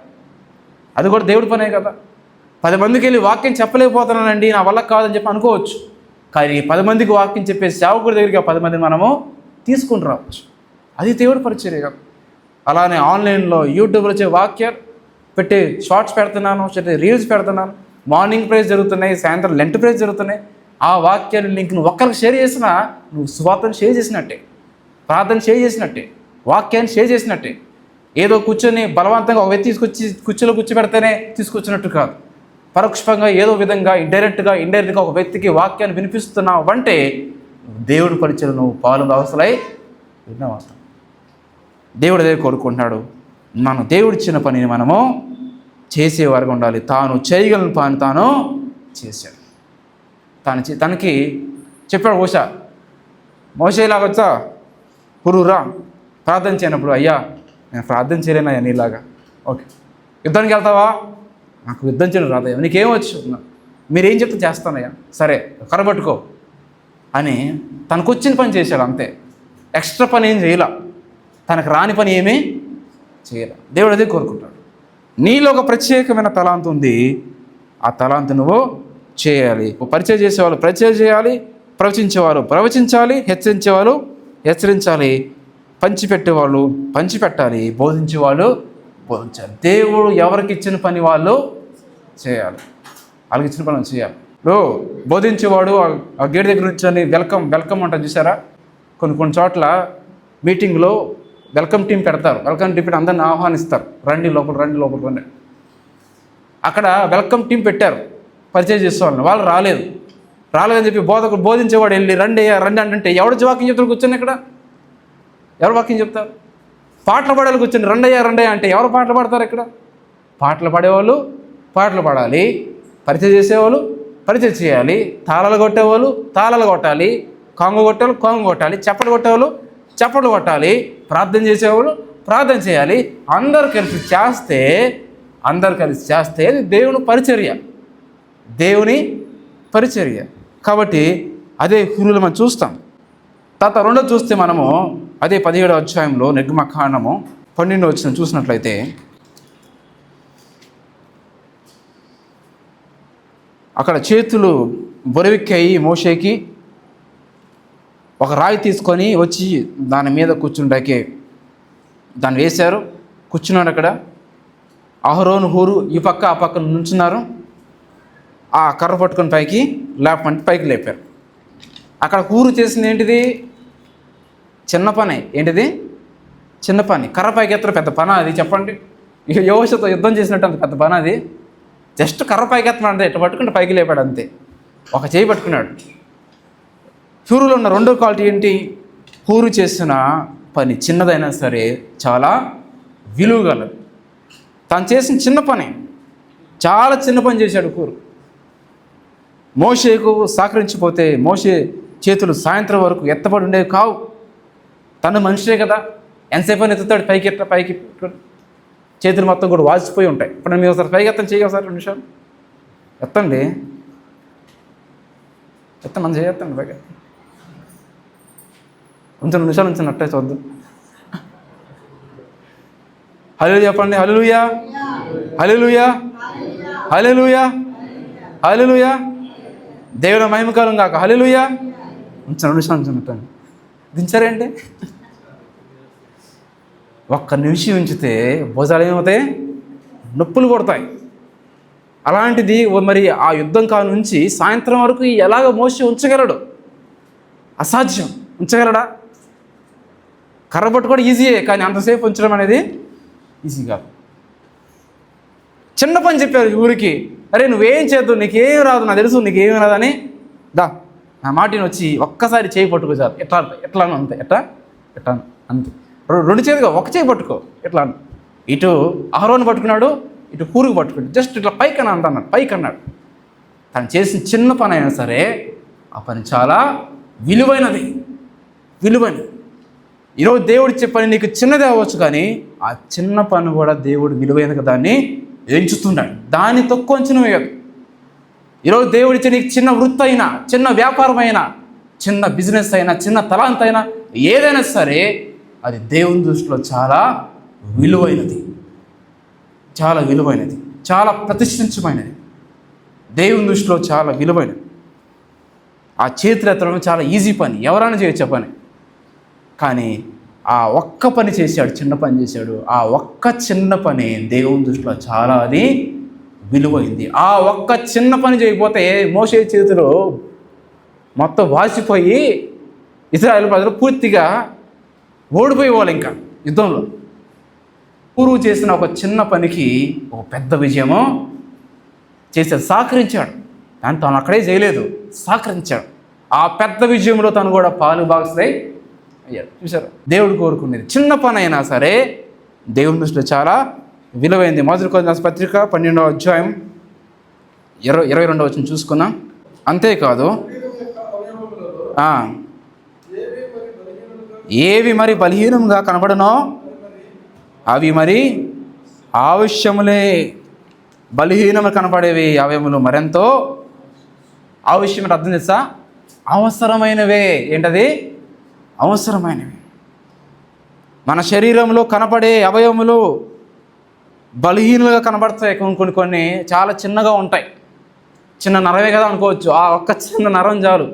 అది కూడా దేవుడి పనే కదా. 10 మందికి వెళ్ళి వాక్యం చెప్పలేకపోతున్నానండి, నా వల్ల కాదని చెప్పి అనుకోవచ్చు, కానీ 10 మందికి వాక్యం చెప్పే సేవకుడి దగ్గరికి 10 మందిని మనము తీసుకుని రావచ్చు. అది దేవుడి పరిచర్య కదా. అలానే ఆన్లైన్లో యూట్యూబ్లో వచ్చే వాక్యాలు పెట్టి షార్ట్స్ పెడుతున్నాను, రీల్స్ పెడుతున్నాను, మార్నింగ్ ప్రేయర్స్ జరుగుతున్నాయి, సాయంత్రం లెంట్ ప్రేయర్స్ జరుగుతున్నాయి. ఆ వాక్యాన్ని లింక్ నువ్వు ఒక్కరికి షేర్ చేసినా నువ్వు సువార్తను షేర్ చేసినట్టే, ప్రార్థన షేర్ చేసినట్టే, వాక్యాన్ని షేర్ చేసినట్టే. ఏదో కూర్చొని బలవంతంగా ఒక వ్యక్తి కుర్చీలో కూర్చోబెడితేనే తీసుకొచ్చినట్టు కాదు. పరోక్షంగా ఏదో విధంగా ఇండైరెక్ట్గా ఒక వ్యక్తికి వాక్యాన్ని వినిపిస్తున్నావు అంటే దేవుడి పరిచయం నువ్వు పాలు భాగస్తులై విన్నావు. దేవుడు అదే కోరుకుంటున్నాడు. మనం దేవుడిచ్చిన పనిని మనము చేసేవారుగా ఉండాలి. తాను చేయగలిగిన పని తాను చేశాడు. తనకి చెప్పాడు మోషేలాగా వచ్చా పురురా ప్రార్థన చేయనప్పుడు, అయ్యా నేను ప్రార్థన చేయలేనయ్యా నీలాగా. ఓకే, యుద్ధానికి వెళ్తావా? నాకు యుద్ధం చేయడం రాదయ్యా. నీకేం వచ్చు? మీరేం చెప్తే చేస్తానయ్యా. సరే కరబట్టుకో అని తనకు వచ్చిన పని చేశాడు అంతే. ఎక్స్ట్రా పని ఏం చేయాల, తనకు రాని పని ఏమీ చేయాల. దేవుడు అదే కోరుకుంటాడు. నీలో ఒక ప్రత్యేకమైన తలాంతు ఉంది, ఆ తలాంతు నువ్వు చేయాలి. పరిచయం చేసేవాళ్ళు పరిచయం చేయాలి, ప్రవచించేవాళ్ళు ప్రవచించాలి, హెచ్చరించేవాళ్ళు హెచ్చరించాలి, పంచిపెట్టేవాళ్ళు పంచిపెట్టాలి, బోధించేవాళ్ళు బోధించాలి. దేవుడు ఎవరికి ఇచ్చిన పని వాళ్ళు చేయాలి, వాళ్ళకి ఇచ్చిన పని చేయాలి. బోధించేవాడు ఆ గేట్ దగ్గర నుంచి వెల్కమ్ అంటారు చూసారా? కొన్ని చోట్ల మీటింగ్లో వెల్కమ్ టీం పెడతారు. వెల్కమ్ టీం పెట్టి అందరిని ఆహ్వానిస్తారు, రండి లోపల. అక్కడ వెల్కమ్ టీం పెట్టారు పరిచయం చేసేవాళ్ళని. వాళ్ళు రాలేదని చెప్పి బోధించేవాడు వెళ్ళి రండి అంటే ఎవడు వాక్యం చెప్తారు? కూర్చొని ఇక్కడ ఎవరు వాక్యం చెప్తారు? పాటలు పాడాలి కూర్చొని రండయ్యా అంటే ఎవరు పాటలు పాడతారు? ఇక్కడ పాటలు పాడేవాళ్ళు పాటలు పాడాలి, పరిచయం చేసేవాళ్ళు పరిచయం చేయాలి, తాళాలు కొట్టేవాళ్ళు తాళాలు కొట్టాలి, కాంగు కొట్టాలి, చప్పట్లు కొట్టేవాళ్ళు చప్పట్లు కొట్టాలి, ప్రార్థన చేసేవాళ్ళు ప్రార్థన చేయాలి. అందరూ కలిసి చేస్తే అది దేవుని పరిచర్య. కాబట్టి అదే హురులు మనం చూస్తాం. తర్వాత రెండో చూస్తే మనము అదే 17వ అధ్యాయంలో నిర్గమకాండము 12వ వచనం చూసినట్లయితే, అక్కడ చేతులు బొరవిక్కాయి మోషేకి. ఒక రాయి తీసుకొని వచ్చి దాని మీద కూర్చుంటాకే దాన్ని వేశారు. కూర్చున్నాడు అక్కడ. అహరోను హూరు ఈ పక్క ఆ పక్క నుంచున్నారు. ఆ కర్ర పట్టుకొని పైకి లేపారు. అక్కడ కూరు చేసింది ఏంటిది? చిన్న పని. ఏంటిది? చిన్న పని. కర్ర పైకి ఎత్తడం పెద్ద పని అది? చెప్పండి. ఇక యోషతో యుద్ధం చేసినట్టు అంత పెద్ద పని అది? జస్ట్ కర్ర పైకి ఎత్తడం అంటే ఇట్లా పట్టుకుంటే పైకి లేపాడు అంతే. ఒక చేయి పట్టుకున్నాడు. హూరులో ఉన్న రెండో క్వాలిటీ ఏంటి? హూరు చేసిన పని చిన్నదైనా సరే చాలా విలువగలదు. తను చేసిన చిన్న పని, చాలా చిన్న పని చేశాడు హూరు. మోషేకు సహకరించిపోతే మోషే చేతులు సాయంత్రం వరకు ఎత్తబడి ఉండేవి కావు. తను మనిషే కదా, ఎంతసేపు అని ఎత్తుతాడు? పైకి ఎట్లా పైకి చేతులు మొత్తం కూడా వాసిపోయి ఉంటాయి. ఇప్పుడు మీరు ఒకసారి పైకి ఎత్తండి, చేయ ఒకసారి 2 నిమిషాలు ఎత్తండి, మనం చేయొత్తండి పైకి. కొంచెం 2 నిమిషాలు ఉంచండి, అట్టే చూద్దాం. హల్లెలూయా చెప్పండి. హల్లెలూయా, హల్లెలూయా, హల్లెలూయా, హల్లెలూయా. దేవుని మహిమకాలం కాక. హల్లెలూయా. ఉంచండి, 2 నిమిషాలు ఉంచండి. దించారేంటి? ఒక్క నిమిషం ఉంచితే భుజాలు ఏమవుతాయి? నొప్పులు కొడతాయి. అలాంటిది మరి ఆ యుద్ధం కాలం నుంచి సాయంత్రం వరకు ఎలాగ మోసి ఉంచగలడు? అసాధ్యం. ఉంచగలడా? కర్ర పట్టుకోవడం ఈజీయే, కానీ అంతసేపు ఉంచడం అనేది ఈజీ కాదు. చిన్న పని చెప్పారు ఊరికి. అరే నువ్వేం చేద్దావు, నీకేం రాదు, నాకు తెలుసు నీకేం రాదని, దా నా మాటిని వచ్చి ఒక్కసారి చేయి పట్టుకో చాలు. ఎట్లా ఎట్లాను అంతే, ఎట్లా అంతే. 2 చేతిగా ఒక చేయి పట్టుకో, ఎట్లా. ఇటు అహరోను పట్టుకున్నాడు, ఇటు హూరుకు పట్టుకున్నాడు. జస్ట్ ఇట్లా పైకన్నా అంటున్నాడు, పైకన్నాడు. తను చేసిన చిన్న పని అయినా సరే ఆ పని చాలా విలువైనది. ఈరోజు దేవుడు ఇచ్చే పని నీకు చిన్నదే అవ్వచ్చు, కానీ ఆ చిన్న పని కూడా దేవుడు విలువైనగా దాన్ని ఎంచుతున్నాడు. దాన్ని తక్కువ అంచనా వేయదు. ఈరోజు దేవుడు ఇచ్చే నీకు చిన్న వృత్తి అయినా, చిన్న వ్యాపారం అయినా, చిన్న బిజినెస్ అయినా, చిన్న తలాంత్ అయినా, ఏదైనా సరే అది దేవుని దృష్టిలో చాలా విలువైనది, చాలా ప్రతిష్ఠించమైనది. దేవుని దృష్టిలో చాలా విలువైనది. ఆ చేతులు ఎత్తడం చాలా ఈజీ పని, ఎవరైనా చేయొచ్చు పని. కానీ ఆ ఒక్క పని చేశాడు, చిన్న పని చేశాడు. ఆ ఒక్క చిన్న పని దేవుని దృష్టిలో చాలా అది విలువైంది. ఆ ఒక్క చిన్న పని చేయకపోతే మోషే చేతులు మొత్తం వాసిపోయి ఇశ్రాయేలు ప్రజలు పూర్తిగా ఓడిపోయేవాళ్ళు ఇంకా యుద్ధంలో. పూర్వు చేసిన ఒక చిన్న పనికి ఒక పెద్ద విజయము చేశాడు, సహకరించాడు. కానీ తను అక్కడే చేయలేదు, సహకరించాడు. ఆ పెద్ద విజయంలో తను కూడా పాలు భాగస్థుడై అయ్యాడు. చూసారు, దేవుడు కోరుకునేది చిన్న పని అయినా సరే దేవుని దృష్టిలో చాలా విలువైంది. మొదటి కొరింథీ పత్రిక 12వ అధ్యాయం 22వ వచనం చూసుకున్నాం. అంతేకాదు ఏవి మరి బలహీనంగా కనబడనో అవి మరి ఆవశ్యములే. బలహీనము కనపడేవి అవయములు మరెంతో ఆవశ్యం. అర్థం చేస్తా? అవసరమైనవే. ఏంటది? అవసరమైనవి. మన శరీరంలో కనపడే అవయములు బలహీనంగా కనబడతాయి. కొన్ని చాలా చిన్నగా ఉంటాయి. చిన్న నరమే కదా అనుకోవచ్చు. ఆ ఒక్క చిన్న నరం చాలు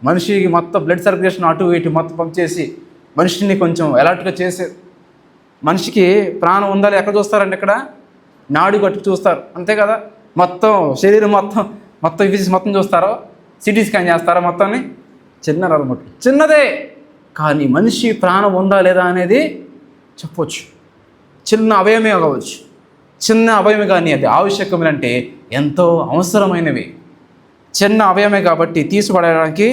మనిషికి మొత్తం బ్లడ్ సర్క్యులేషన్ అటు ఇటు మొత్తం పంప్ చేసి మనిషిని కొంచెం అలర్ట్గా చేసే. మనిషికి ప్రాణం ఉందా ఎక్కడ చూస్తారండి? ఇక్కడ నాడు కట్టుకు చూస్తారు, అంతే కదా. మొత్తం శరీరం మొత్తం ఫిజిక్స్ మొత్తం చూస్తారో, సిటీ స్కాన్ చేస్తారో మొత్తాన్ని. చిన్న నరం మట్టు చిన్నదే, కానీ మనిషి ప్రాణం ఉందా లేదా అనేది చెప్పవచ్చు. చిన్న అవయమే కావచ్చు, చిన్న అవయమే, కానీ అది ఆవశ్యకమైనంటే ఎంతో అవసరమైనవి. చిన్న అవయమే కాబట్టి తీసిపడడానికి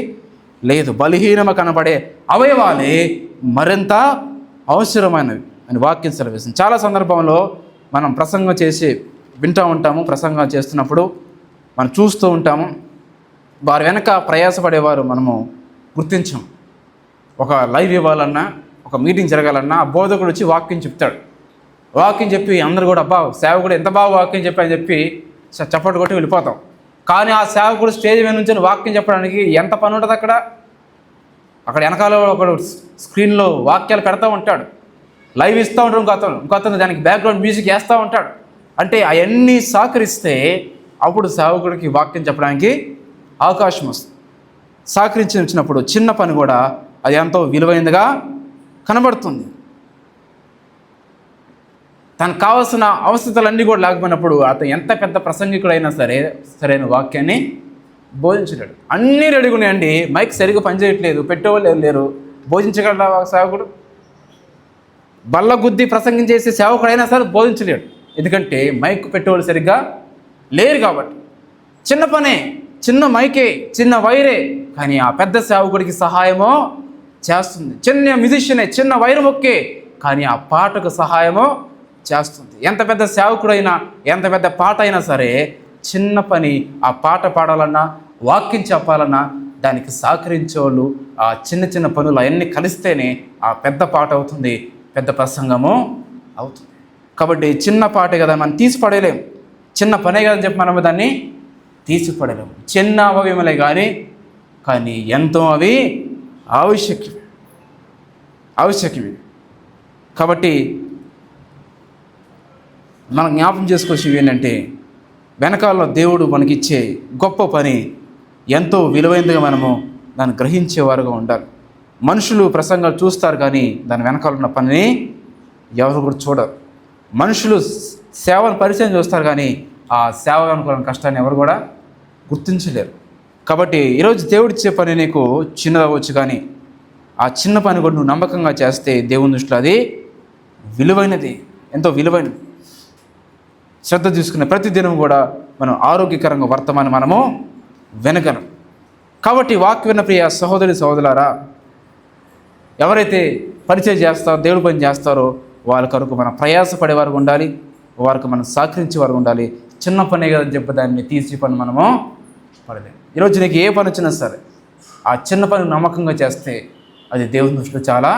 లేదు. బలహీనమ కనబడే అవయవాలే మరింత అవసరమైనవి అని వాక్యం సెలవిస్తుంది. చాలా సందర్భంలో మనం ప్రసంగం చేసి వింటూ ఉంటాము. ప్రసంగం చేస్తున్నప్పుడు మనం చూస్తూ ఉంటాము, వారి వెనక ప్రయాసపడేవారు మనము గుర్తించాం. ఒక లైవ్ ఇవ్వాలన్నా, ఒక మీటింగ్ జరగాలన్నా ఆ బోధకుడు వచ్చి వాక్యం చెప్తాడు. వాక్యం చెప్పి అందరూ కూడా అబ్బా సేవకుడు ఎంత బాగా వాక్యం చెప్పని చెప్పి చప్పట్లు కొట్టి వెళ్ళిపోతాం. కానీ ఆ సేవకుడు స్టేజ్ మీద నుంచి వాక్యం చెప్పడానికి ఎంత పని ఉంటుంది అక్కడ వెనకాల ఒకడు స్క్రీన్లో వాక్యాలు పెడతా ఉంటాడు, లైవ్ ఇస్తూ ఉంటాడు. ఇంకొతను దానికి బ్యాక్గ్రౌండ్ మ్యూజిక్ వేస్తూ ఉంటాడు. అంటే అవన్నీ సహకరిస్తే అప్పుడు సేవకుడికి వాక్యం చెప్పడానికి అవకాశం వస్తుంది. సహకరించినప్పుడు చిన్న పని కూడా అది ఎంతో విలువైనదిగా కనబడుతుంది. తనకు కావాల్సిన అవసరతలన్నీ కూడా లేకపోయినప్పుడు అతను ఎంత పెద్ద ప్రసంగికుడైనా సరే సరైన వాక్యాన్ని బోధించలేడు. అన్నీ రెడీగా ఉన్నాయండి, మైక్ సరిగ్గా పనిచేయట్లేదు, పెట్టేవాళ్ళు లేరు, బోధించగలరా సేవకుడు? బల్ల గుద్ది ప్రసంగం చేసే సేవకుడైనా సరే బోధించలేడు, ఎందుకంటే మైక్ పెట్టేవాళ్ళు సరిగ్గా లేరు కాబట్టి. చిన్న పనే, చిన్న మైకే, చిన్న వైరే, కానీ ఆ పెద్ద సేవకుడికి సహాయమో చేస్తుంది. చిన్న మ్యూజిషియనే, చిన్న వైరు మొక్కే, కానీ ఆ పాటకు సహాయమో చేస్తుంది. ఎంత పెద్ద సేవకుడైనా, ఎంత పెద్ద పాట అయినా సరే, చిన్న పని ఆ పాట పాడాలన్నా, వాక్యం చెప్పాలన్నా దానికి సహకరించేవాళ్ళు ఆ చిన్న చిన్న పనులు అవన్నీ కలిస్తేనే ఆ పెద్ద పాట అవుతుంది, పెద్ద ప్రసంగము అవుతుంది. కాబట్టి చిన్న పాటే కదా మనం తీసి పడేయలేము, చిన్న పనే కదా చెప్పి మనం దాన్ని తీసి పడలేము. చిన్న అవయవములే కానీ ఎంతో అవి ఆవశ్యకమే. కాబట్టి మనం జ్ఞాపకం చేసుకోవాల్సింది ఏంటంటే, వెనకాలలో దేవుడు మనకిచ్చే గొప్ప పని ఎంతో విలువైనదిగా మనము దాన్ని గ్రహించేవారుగా ఉండాలి. మనుషులు ప్రసంగాలు చూస్తారు కానీ దాని వెనకాల ఉన్న పనిని ఎవరు కూడా చూడరు. మనుషులు సేవను పరిచయం చూస్తారు కానీ ఆ సేవ వెనుక కష్టాన్ని ఎవరు కూడా గుర్తించలేరు. కాబట్టి ఈరోజు దేవుడిచ్చే పని నీకు చిన్నదవచ్చు, కానీ ఆ చిన్న పని కూడా నువ్వు నమ్మకంగా చేస్తే దేవుని దృష్టిలో అది విలువైనది, ఎంతో విలువైనది. శ్రద్ధ తీసుకునే ప్రతిదినం కూడా మనం ఆరోగ్యకరంగా వర్తమానం మనము వినగలం. కాబట్టి వాక్య విన్న ప్రియ సహోదరి సహోదరులారా, ఎవరైతే పరిచయం చేస్తారో, దేవుడి పని చేస్తారో వాళ్ళ కొరకు మనం ప్రయాసపడేవారు ఉండాలి, వారికి మనం సహకరించేవారు ఉండాలి. చిన్న పనే కదని చెప్పి దాన్ని తీసి పని మనము పడలేము. ఈరోజు నీకు ఏ పని వచ్చినా సరే ఆ చిన్న పని నమ్మకంగా చేస్తే అది దేవుని దృష్టిలో చాలా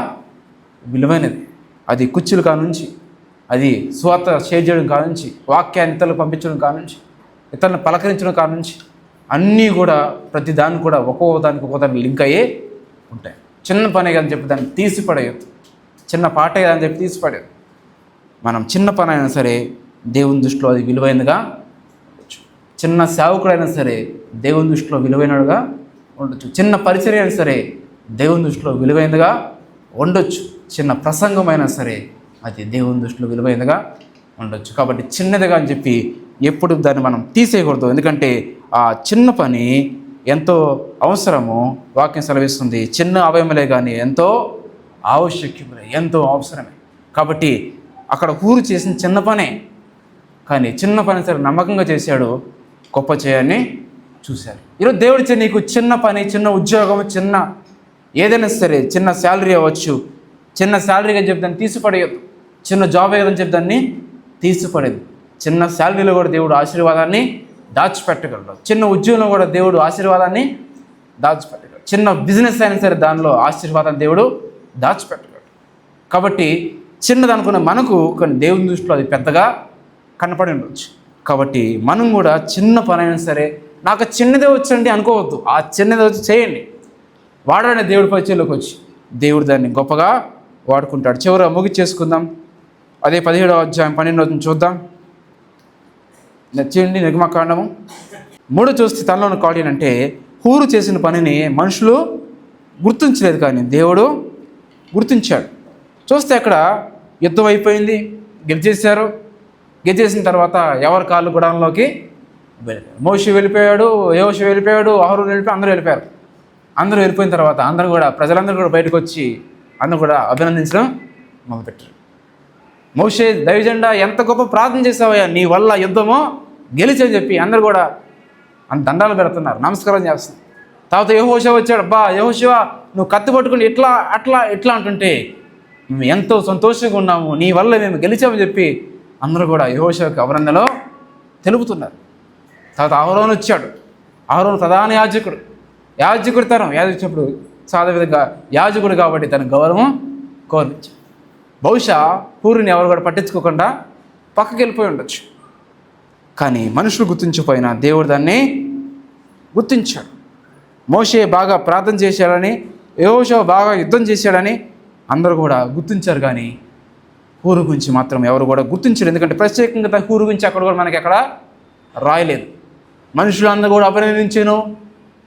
విలువైనది. అది కుర్చీలు కానుంచి, అది స్వార్థ షేర్ చేయడం కానుంచి, వాక్యాన్ని ఇతరులకు పంపించడం కానుంచి, ఇతరులను పలకరించడం కానుంచి, అన్నీ కూడా ప్రతి దాన్ని కూడా ఒక్కొక్కదానికి లింక్ అయ్యే ఉంటాయి. చిన్న పనే కదని చెప్పి దాన్ని తీసి పడేయద్దు, చిన్న పాటే కదని చెప్పి తీసి పడేయద్దు. మనం చిన్న పని అయినా సరే దేవుని దృష్టిలో అది విలువైనదిగా ఉండొచ్చు. చిన్న సేవకుడైనా సరే దేవుని దృష్టిలో విలువైనడుగా ఉండొచ్చు. చిన్న పరిచర్య అయినా సరే దేవుని దృష్టిలో విలువైనదిగా ఉండొచ్చు. చిన్న ప్రసంగమైనా సరే అది దేవుని దృష్టిలో విలువైనదిగా ఉండొచ్చు. కాబట్టి చిన్నదిగా అని చెప్పి ఎప్పుడు దాన్ని మనం తీసేయకూడదు, ఎందుకంటే ఆ చిన్న పని ఎంతో అవసరము. వాక్యం సెలవిస్తుంది, చిన్న అవయములే కానీ ఎంతో ఆవశ్యకములే, ఎంతో అవసరమే. కాబట్టి అక్కడ ఊరు చేసిన చిన్న పనే, కానీ చిన్న పని సరే నమ్మకంగా చేశాడు, గొప్ప చేయాలని చూశారు. ఈరోజు దేవుడిచ్చే నీకు చిన్న పని, చిన్న ఉద్యోగం, చిన్న ఏదైనా సరే, చిన్న శాలరీ అవ్వచ్చు, చిన్న శాలరీగా చెప్పి దాన్ని తీసిపడేయద్దు. చిన్న జాబ్ ఏదని చెప్పి దాన్ని తీసిపడేది. చిన్న శాలరీలో కూడా దేవుడు ఆశీర్వాదాన్ని దాచిపెట్టగలడు. చిన్న ఉద్యోగంలో కూడా దేవుడు ఆశీర్వాదాన్ని దాచిపెట్టగలడు. చిన్న బిజినెస్ అయినా సరే దానిలో ఆశీర్వాదాన్ని దేవుడు దాచిపెట్టగలడు. కాబట్టి చిన్నది అనుకున్న మనకు కానీ దేవుని దృష్టిలో అది పెద్దగా కనపడి ఉండొచ్చు. కాబట్టి మనం కూడా చిన్న పని అయినా సరే నాకు చిన్నదే వచ్చండి అనుకోవద్దు, ఆ చిన్నది వచ్చి చేయండి. వాడనే దేవుడి పరిచయంలోకి వచ్చి దేవుడు దాన్ని గొప్పగా వాడుకుంటాడు. చివర ముగిచేసుకుందాం. అదే 17వ అధ్యాయం 12వ చూద్దాం. నచ్చేయండి. నిర్గమకాండము 3 చూస్తే తనలోని కాడి అంటే హూరు చేసిన పనిని మనుషులు గుర్తించలేదు, కానీ దేవుడు గుర్తించాడు. చూస్తే అక్కడ యుద్ధం అయిపోయింది, గెలిచేసిన తర్వాత ఎవరి కాళ్ళు గుడారంలోకి వెళ్ళిపోయారు. మోషే వెళ్ళిపోయాడు, యెహోషువ వెళ్ళిపోయాడు, అహరోను వెళ్ళిపోయాడు, అందరూ వెళ్ళిపోయిన తర్వాత అందరూ కూడా ప్రజలందరూ కూడా బయటకు వచ్చి అందరూ కూడా అభినందించడం మొదలుపెట్టారు. మోషే దైవజెండా ఎంత గొప్ప ప్రార్థన చేసావయ్యా, నీ వల్ల యుద్ధమో గెలిచని చెప్పి అందరూ కూడా దండాలు పెడుతున్నారు, నమస్కారం చేస్తున్నారు. తర్వాత యెహోషువ వచ్చాడు. యెహోషువ నువ్వు కత్తి పట్టుకుని ఇట్లా అంటుంటే మేము ఎంతో సంతోషంగా ఉన్నాము, నీ వల్ల మేము గెలిచామని చెప్పి అందరూ కూడా యెహోషువకు అభినందనలో తెలుపుతున్నారు. తర్వాత అహరోను వచ్చాడు. అహరోను ప్రధాన యాజకుడి తరం యాజకుడు సాధారణంగా యాజకుడు కాబట్టి తన గౌరవం కోరించాడు. బహుశా పూరిని ఎవరు కూడా పట్టించుకోకుండా పక్కకి వెళ్ళిపోయి ఉండొచ్చు, కానీ మనుషులు గుర్తించిపోయినా దేవుడు దాన్ని గుర్తించాడు. మోషే బాగా ప్రార్థన చేశాడని, యెహోషువ బాగా యుద్ధం చేశాడని అందరూ కూడా గుర్తించారు, కానీ హూరు గురించి మాత్రం ఎవరు కూడా గుర్తించారు. ఎందుకంటే ప్రత్యేకంగా హూరు గురించి అక్కడ కూడా మనకి ఎక్కడ రాయలేదు. మనుషులందరూ కూడా అభినందించాను,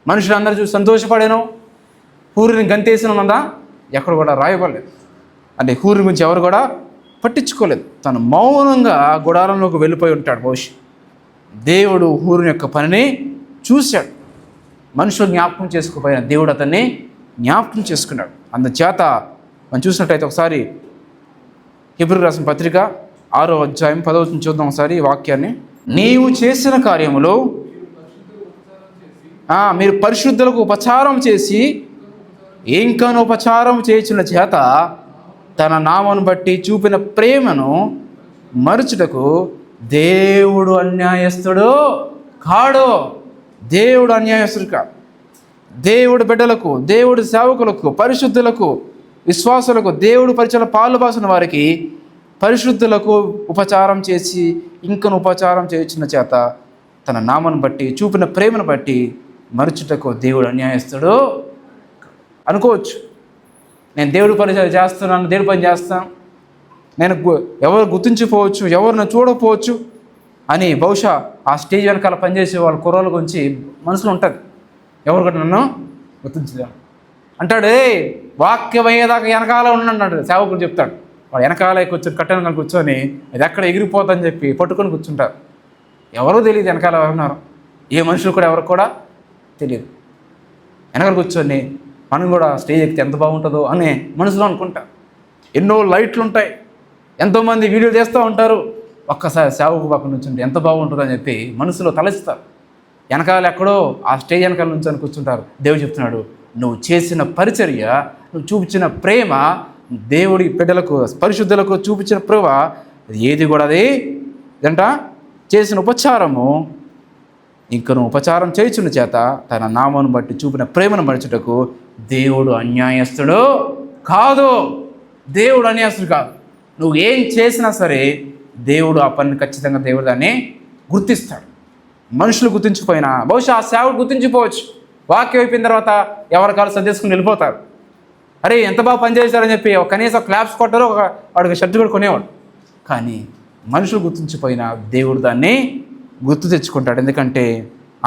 మనుషులందరూ చూసి సంతోషపడాను, హూరుని గంతేసిన ఉందా ఎక్కడ కూడా రాయబడలేదు. అంటే హూరు గురించి ఎవరు కూడా పట్టించుకోలేదు. తను మౌనంగా గుడారంలోకి వెళ్ళిపోయి ఉంటాడు. బహుశా దేవుడు హూరుని యొక్క పనిని చూశాడు. మనుషులు జ్ఞాపకం చేసుకోపోయిన దేవుడు అతన్ని జ్ఞాపకం చేసుకున్నాడు. అందుచేత మనం చూసినట్టయితే ఒకసారి హెబ్రీ రాసిన పత్రిక 6వ అధ్యాయం 10వ వచనం చూద్దాం ఒకసారి ఈ వాక్యాన్ని. నీవు చేసిన కార్యములో మీరు పరిశుద్ధులకు ఉపచారం చేసి ఇంకను ఉపచారం చేయించిన చేత తన నామను బట్టి చూపిన ప్రేమను మరుచుటకు దేవుడు అన్యాయస్తుడు కాడు. దేవుడు అన్యాయస్తుడు కాదు. దేవుడు బిడ్డలకు, దేవుడు సేవకులకు, పరిశుద్ధులకు, విశ్వాసులకు, దేవుడు పరిచయ పాలుబాసిన వారికి పరిశుద్ధులకు ఉపచారం చేసి ఇంకను ఉపచారం చేయించిన చేత తన నామను బట్టి చూపిన ప్రేమను బట్టి మరుచుటకు దేవుడు అన్యాయస్తుడు. అనుకోవచ్చు, నేను దేవుడి పరిచయం చేస్తున్నాను, దేవుడి పని చేస్తాను, నేను ఎవరు గుర్తించిపోవచ్చు, ఎవరిని చూడకపోవచ్చు అని బహుశా ఆ స్టేజ్ వెనకాల పనిచేసే వాళ్ళ కుర్రోళ్ళ గురించి మనసులో ఉంటుంది. ఎవరు కూడా నన్ను గుర్తించలేము అంటాడు. వాక్యం అయ్యేదాకా వెనకాల ఉన్నాడు సేవకుడు చెప్తాడు. వాడు వెనకాల కూర్చొని కట్టెనకాల కూర్చొని అది ఎక్కడ ఎగిరిపోతుందని చెప్పి పట్టుకొని కూర్చుంటారు. ఎవరో తెలియదు వెనకాల ఎవరున్నారు, ఏ మనుషులు కూడా ఎవరికి కూడా తెలియదు. వెనకాల కూర్చొని మనం కూడా స్టేజ్ ఎక్కితే ఎంత బాగుంటుందో అని మనసులో అనుకుంటా. ఎన్నో లైట్లు ఉంటాయి, ఎంతోమంది వీడియోలు చేస్తూ ఉంటారు. ఒక్కసారి సేవకు పక్కన నుంచి ఎంత బాగుంటుందో అని చెప్పి మనసులో తలస్తారు. వెనకాల ఎక్కడో ఆ స్టేజ్ వెనకాల నుంచి అని కూర్చుంటారు. దేవుడు చెప్తున్నాడు, నువ్వు చేసిన పరిచర్య, నువ్వు చూపించిన ప్రేమ, దేవుడి బిడ్డలకు పరిశుద్ధులకు చూపించిన ప్రేమ ఏది కూడా అది ఏంట చేసిన ఉపచారము ఇంకను ఉపచారం చేయుచున్న చేత తన నామను బట్టి చూపిన ప్రేమను మరచుటకు దేవుడు అన్యాయస్తుడు కాదు. దేవుడు అన్యాయస్తుడు కాదు. నువ్వు ఏం చేసినా సరే దేవుడు ఆ పనిని ఖచ్చితంగా దేవుడు దాన్ని గుర్తిస్తాడు. మనుషులు గుర్తించిపోయినా బహుశా ఆ సేవకుడు గుర్తించిపోవచ్చు. వాక్యం అయిపోయిన తర్వాత ఎవరి కాలు సర్దేసుకుని వెళ్ళిపోతారు. అరే ఎంత బాగా పనిచేశారని చెప్పి కనీసం క్లాప్స్ కొట్టారు, వాడికి షర్ట్ కూడా కొనేవాడు. కానీ మనుషులు గుర్తించిపోయినా దేవుడు దాన్ని గుర్తు తెచ్చుకుంటాడు. ఎందుకంటే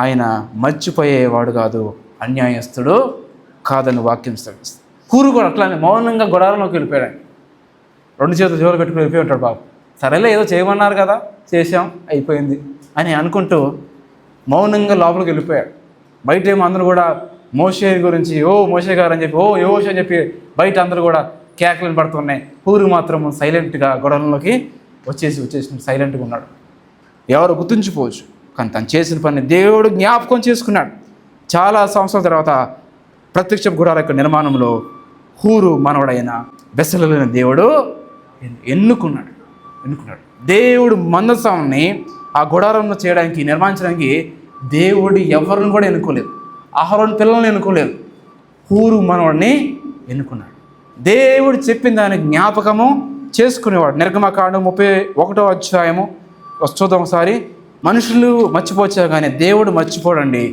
ఆయన మర్చిపోయేవాడు కాదు, అన్యాయస్తుడు కాదని వాక్యం స్థాపిస్తుంది. కూరు కూడా అట్లానే మౌనంగా గొడారంలోకి వెళ్ళిపోయాడు. 2 చేతులు జోలు పెట్టుకుని వెళ్ళిపోయి ఉంటాడు. బాబు సరేలే ఏదో చేయమన్నారు కదా, చేసాం అయిపోయింది అని అనుకుంటూ మౌనంగా లోపలికి వెళ్ళిపోయాడు. బయట ఏమో అందరూ కూడా మోషే గురించి ఓ మోషే గారు అని చెప్పి ఓ యోష్ అని చెప్పి బయట అందరూ కూడా కేకలు పడుతున్నాయి. పూరు మాత్రం సైలెంట్గా గొడవలోకి వచ్చేసి సైలెంట్గా ఉన్నాడు. ఎవరు గుర్తుంచిపోవచ్చు, కానీ తను చేసిన పని దేవుడు జ్ఞాపకం చేసుకున్నాడు. చాలా సంవత్సరాల తర్వాత ప్రత్యక్ష గుడార యొక్క నిర్మాణంలో హూరు మనవడైన బెసలైన దేవుడు ఎన్నుకున్నాడు. దేవుడు మందసాన్ని ఆ గుడారంలో చేయడానికి నిర్మించడానికి దేవుడు ఎవరిని కూడా ఎన్నుకోలేదు. అహరోను పిల్లల్ని ఎన్నుకోలేదు, హూరు మనవాడిని ఎన్నుకున్నాడు. దేవుడు చెప్పిన దాని జ్ఞాపకము చేసుకునేవాడు. నిర్గమకాండం 31వ అధ్యాయము చూద్దాం ఒకసారి. మనుషులు మర్చిపోవచ్చు కానీ దేవుడు మర్చిపోడండి.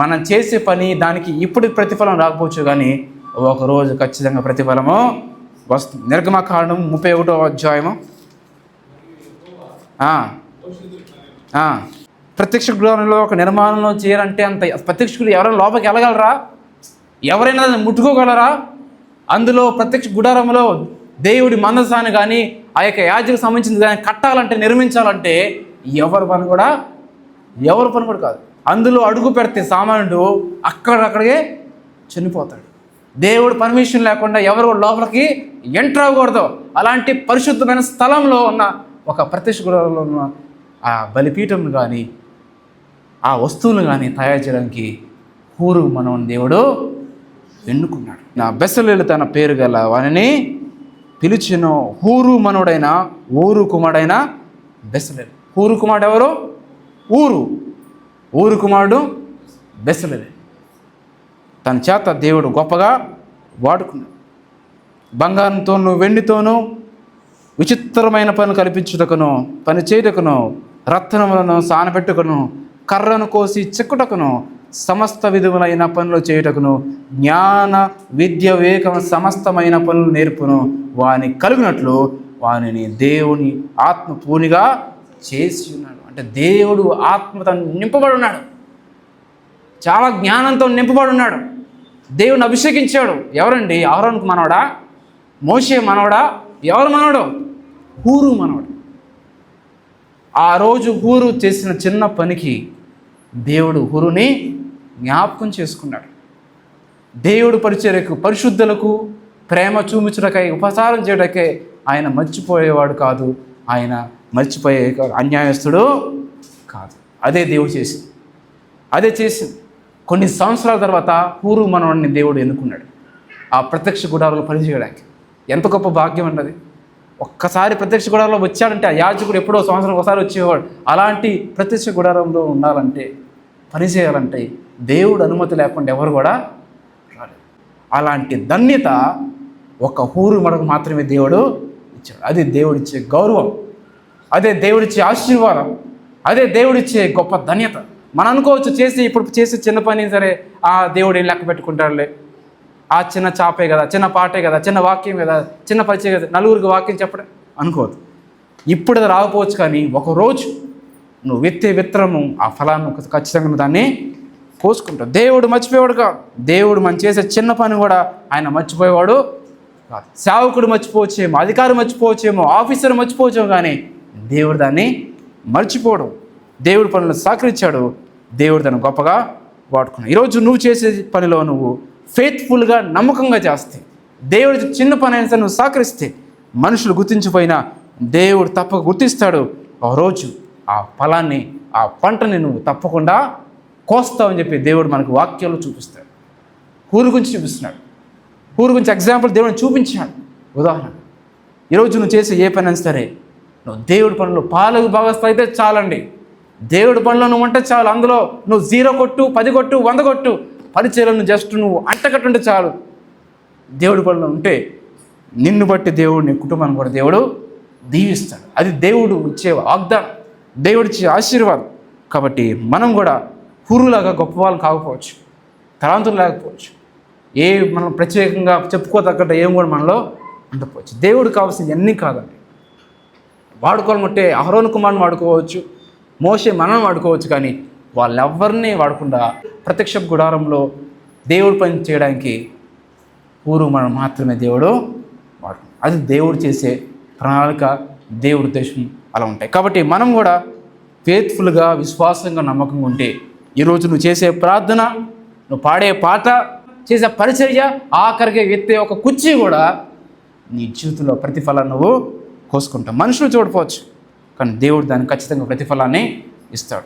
మనం చేసే పని దానికి ఇప్పుడు ప్రతిఫలం రాకపోవచ్చు కానీ ఒకరోజు ఖచ్చితంగా ప్రతిఫలము వస్తుంది. నిర్గమకాండం 31వ అధ్యాయము. ప్రత్యక్ష గృహంలో ఒక నిర్మాణంలో చేయాలంటే అంత ప్రత్యక్షుడు ఎవరైనా లోపలికి వెళ్ళగలరా? ఎవరైనా దాన్ని ముట్టుకోగలరా? అందులో ప్రత్యక్ష గుడారంలో దేవుడి మందసాన్ని కానీ ఆ యొక్క యాజకు సంబంధించింది కానీ కట్టాలంటే నిర్మించాలంటే ఎవరి పని కూడా కాదు. అందులో అడుగు పెడితే సామాన్యుడు అక్కడికే చనిపోతాడు. దేవుడు పర్మిషన్ లేకుండా ఎవరు లోపలికి ఎంటర్ అవ్వకూడదు. అలాంటి పరిశుద్ధమైన స్థలంలో ఉన్న ఒక ప్రత్యక్ష గుడారంలో ఉన్న ఆ బలిపీఠం కానీ ఆ వస్తువులు కానీ తయారు చేయడానికి హూరు మనవని దేవుడు ఎన్నుకున్నాడు. నా బెసలేలు తన పేరు గల వానిని పిలిచిన హూరు మనవుడైన ఊరు కుమారుడైన బెసలేలు. హూరు కుమారుడు ఎవరు? ఊరు కుమారుడు బెసలేలు. తన చేత దేవుడు గొప్పగా వాడుకున్నాడు. బంగారంతోనూ వెండితోనూ విచిత్రమైన పనులు కల్పించుటకును, పని చేయుటకును, రత్నములను సానపెట్టుకును, కర్రను కోసి చెక్కుటకును, సమస్త విధములైన పనులు చేయుటకును, జ్ఞాన విద్య వివేకం సమస్తమైన పనులు నేర్పును. వాని కలిగినట్లు వానిని దేవుని ఆత్మ పూనిగా చేసి ఉన్నాడు. అంటే దేవుడు ఆత్మతో నింపబడి ఉన్నాడు, చాలా జ్ఞానంతో నింపబడి ఉన్నాడు. దేవుని అభిషేకించాడు. ఎవరండి? అహరోనుకు మనవడా? మోషే మనవడా? ఎవరు మనవడు? హూరు మనవడు. ఆ రోజు హూరు చేసిన చిన్న పనికి దేవుడు హూరుని జ్ఞాపకం చేసుకున్నాడు. దేవుడు పరిచర్యకు, పరిశుద్ధులకు ప్రేమ చూపించడానికై, ఉపచారం చేయడానికై ఆయన మర్చిపోయేవాడు కాదు. ఆయన మర్చిపోయే అన్యాయస్తుడు కాదు. అదే దేవుడు చేసింది. అదే చేసింది. కొన్ని సంవత్సరాల తర్వాత హూరు మనవడిని దేవుడు ఎన్నుకున్నాడు ఆ ప్రత్యక్ష గుడారంలో పనిచేయడానికి. ఎంత గొప్ప భాగ్యం అన్నది. ఒక్కసారి ప్రత్యక్ష గుడారంలో వచ్చాడంటే, ఆ యాజకుడు ఎప్పుడో సంవత్సరం ఒకసారి వచ్చేవాడు. అలాంటి ప్రత్యక్ష గుడారంలో ఉండాలంటే, పనిచేయాలంటే దేవుడు అనుమతి లేకుండా ఎవరు కూడా రాలేదు. అలాంటి ధన్యత ఒక హూరు మనకు మాత్రమే దేవుడు ఇచ్చాడు. అది దేవుడిచ్చే గౌరవం, అదే దేవుడిచ్చే ఆశీర్వాదం, అదే దేవుడిచ్చే గొప్ప ధన్యత. మనం అనుకోవచ్చు, ఇప్పుడు చేసే చిన్న పని సరే, ఆ దేవుడు ఏం లెక్క పెట్టుకుంటాడులే, ఆ చిన్న చాపే కదా, చిన్న పాటే కదా, చిన్న వాక్యం కదా, చిన్న పరిచయం కదా, నలుగురికి వాక్యం చెప్పడం అనుకోవద్దు. ఇప్పుడు అది రాకపోవచ్చు, కానీ ఒకరోజు నువ్వు విత్తే విత్తనము ఆ ఫలాన్ని ఖచ్చితంగా నువ్వు దాన్ని కోసుకుంటావు. దేవుడు మర్చిపోయేవాడు కాదు. దేవుడు మనం చేసే చిన్న పని కూడా ఆయన మర్చిపోయేవాడు కాదు. సేవకుడు మర్చిపోవచ్చేమో, అధికారి మర్చిపోవచ్చేమో, ఆఫీసర్ మర్చిపోవచ్చేమో, కానీ దేవుడు దాన్ని మర్చిపోవడం. దేవుడు పనులను సహకరించాడు. దేవుడు దాన్ని గొప్పగా వాడుకున్నాడు. ఈరోజు నువ్వు చేసే పనిలో నువ్వు ఫెయిత్ఫుల్గా, నమ్మకంగా చేస్తే, దేవుడి చిన్న పని అయినా సరే నువ్వు సహకరిస్తే, మనుషులు గుర్తించిపోయినా దేవుడు తప్పక గుర్తిస్తాడు. ఆ రోజు ఆ ఫలాన్ని, ఆ పంటని నువ్వు తప్పకుండా కోస్తావని చెప్పి దేవుడు మనకు వాక్యాలు చూపిస్తాడు. హూరు గురించి చూపిస్తున్నాడు. హూరు గురించి ఎగ్జాంపుల్ దేవుడిని చూపించాడు. ఉదాహరణ, ఈరోజు నువ్వు చేసే ఏ పని అయినా సరే, నువ్వు దేవుడి పనులు పాలకు భాగస్థ అయితే చాలండి. దేవుడి పనిలో నువ్వు ఉంటే చాలు. అందులో నువ్వు 0 కొట్టు, 10 కొట్టు, 100 కొట్టు, పరిచయలను జస్ట్ నువ్వు అంటకట్టుంటే చాలు. దేవుడి పనిలో ఉంటే నిన్ను బట్టి దేవుడు, నీ కుటుంబాన్ని కూడా దేవుడు దీవిస్తాడు. అది దేవుడు ఇచ్చే వాగ్దానం, దేవుడు ఇచ్చే ఆశీర్వాదం. కాబట్టి మనం కూడా హూరులాగా గొప్ప వాళ్ళు కాకపోవచ్చు, తలాంతులు లేకపోవచ్చు, మనం ప్రత్యేకంగా చెప్పుకోదగ్గట్టు ఏం కూడా మనలో ఉండకపోవచ్చు. దేవుడు కావాల్సింది ఎన్ని కాదండి. వాడుకోవాలంటే అహరోను కుమారుని వాడుకోవచ్చు, మోషే మనల్ని వాడుకోవచ్చు, కానీ వాళ్ళెవ్వరినీ వాడకుండా ప్రత్యక్ష గుడారంలో దేవుడు పని చేయడానికి హూరు మనం మాత్రమే దేవుడు వాడుకుంటాం. అది దేవుడు చేసే ప్రణాళిక, దేవుడి ఉద్దేశం అలా ఉంటాయి. కాబట్టి మనం కూడా ఫెయిత్ఫుల్గా, విశ్వాసంగా, నమ్మకంగా ఉంటే ఈరోజు నువ్వు చేసే ప్రార్థన, నువ్వు పాడే పాట, చేసే పరిచర్య, ఆఖరికి ఎత్తే ఒక కుర్చీ కూడా నీ జీవితంలో ప్రతిఫలాన్ని నువ్వు కోసుకుంటావు. మనుషులు చూడపోవచ్చు, కానీ దేవుడు దానికి ఖచ్చితంగా ప్రతిఫలాన్ని ఇస్తాడు.